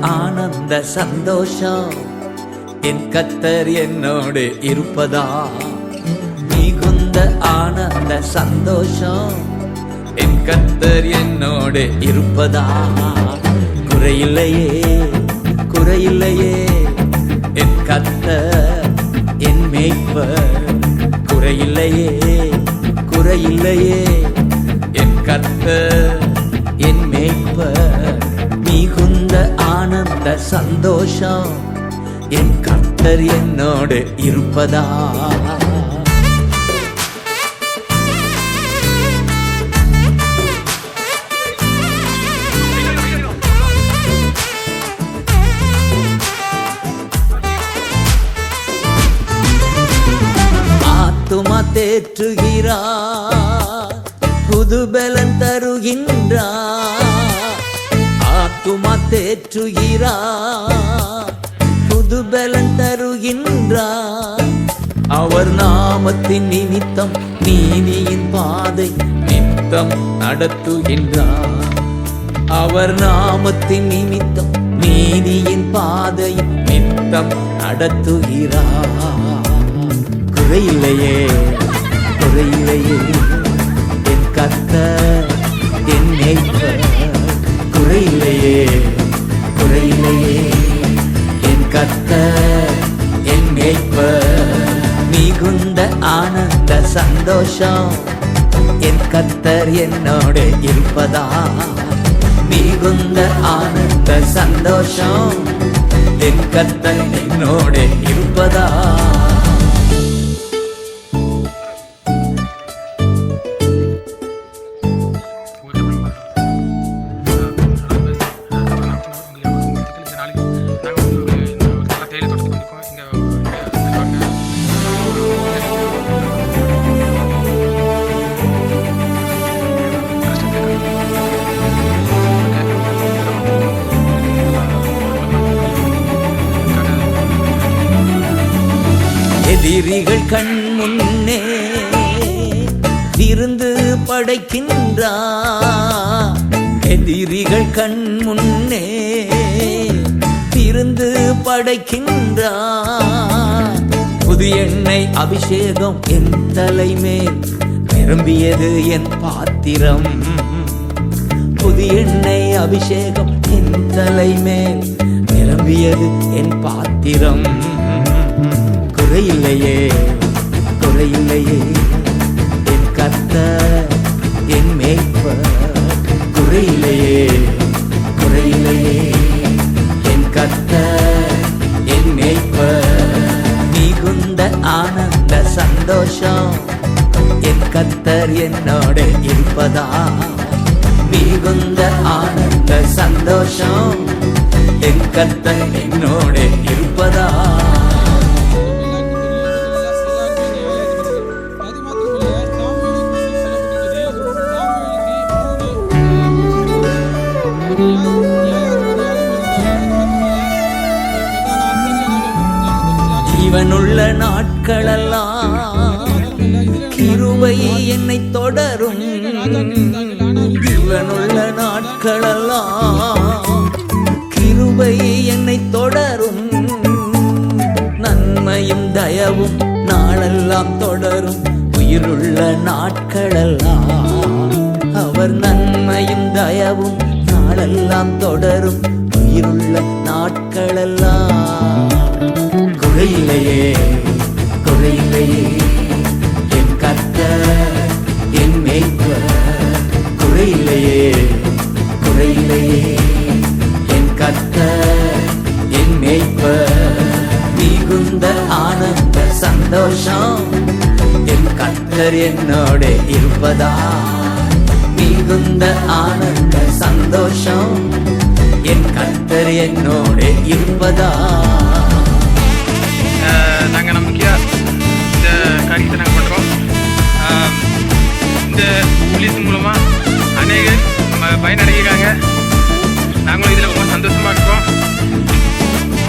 ஆனந்த சந்தோஷம் என் கர்த்தர் என்னோடு இருப்பதா. மிகுந்த ஆனந்த சந்தோஷம் என் கர்த்தர் என்னோடு இருப்பதா. குறையில்லையே குறையில்லையே என் கர்த்தர் என் மேய்ப்பர். குறையில்லையே குறையில்லையே என் கர்த்தர் என் மேய்ப்பர். மிகுந்த ஆனந்த சந்தோஷம் என் கர்த்தர் என்னோடு இருப்பதா. ஆத்துமா தேற்றுகிறார், புது பலன் தருகின்றார். ஆத்துமா தேற்றுகிறார், புது பலன் தருகின்றார். அவர் நாமத்தின் நிமித்தம் நீதியின் பாதை நித்தம் நடத்துகின்றார். அவர் நாமத்தின் நிமித்தம் நீதியின் பாதை நித்தம் நடத்துகிறார். குறையில்லையே குறையில்லையே என் கர்த்தர் என் மேய்ப்பர். குறையில்லையே குறையில்லையே என் கர்த்தர் என் மேய்ப்பர். மிகுந்த ஆனந்த சந்தோஷம் என் கர்த்தர் என்னோடு இருப்பதா. மிகுந்த ஆனந்த சந்தோஷம் என் கர்த்தர் என்னோடு இருப்பதா. எதிரிகள் கண் முன்னே விருந்து படைக்கின்றார். எதிரிகள் கண் முன்னே விருந்து படைக்கின்றார். புது எண்ணெய் அபிஷேகம் என் தலைமேல் நிரம்பியது என் பாத்திரம். புது எண்ணெய் அபிஷேகம் என் தலைமேல் நிரம்பியது என் பாத்திரம். குறையில்லையே குறையில்லையே என் கர்த்தர் என் மேய்ப்பர். குறையில்லையே குறையில்லையே என் கர்த்தர் என் மேய்ப்பர். மிகுந்த ஆனந்த சந்தோஷம் என் கர்த்தர் என்னோடு இருப்பதா. மிகுந்த ஆனந்த சந்தோஷம் என் கர்த்தர் என்னோடு இருப்பதா. ஜீவனுள்ள நாட்களெல்லாம் கிருபை என்னை தொடரும். ஜீவனுள்ள நாட்களெல்லாம் கிருபை என்னை தொடரும். நன்மையும் தயவும் நாளெல்லாம் தொடரும். உயிருள்ள நாட்களெல்லாம் அவர் நன்மையும் தயவும் நாளெல்லாம் தொடரும். உயிருள்ள நாட்களெல்லாம். குறையில்லையே குறையில்லையே என் கர்த்தர் என் மேய்ப்பர். குறையில்லையே குறையில்லையே என் கர்த்தர் என் மேய்ப்பர். மிகுந்த ஆனந்த சந்தோஷம் என் கர்த்தர் என்னோடு இருப்பதா. மிகுந்த ஆனந்த சந்தோஷம் என் கர்த்தர் என்னோடு இருப்பதா. நாங்கள் நம்பிக்கையாக இந்த காரியத்தை நாங்கள்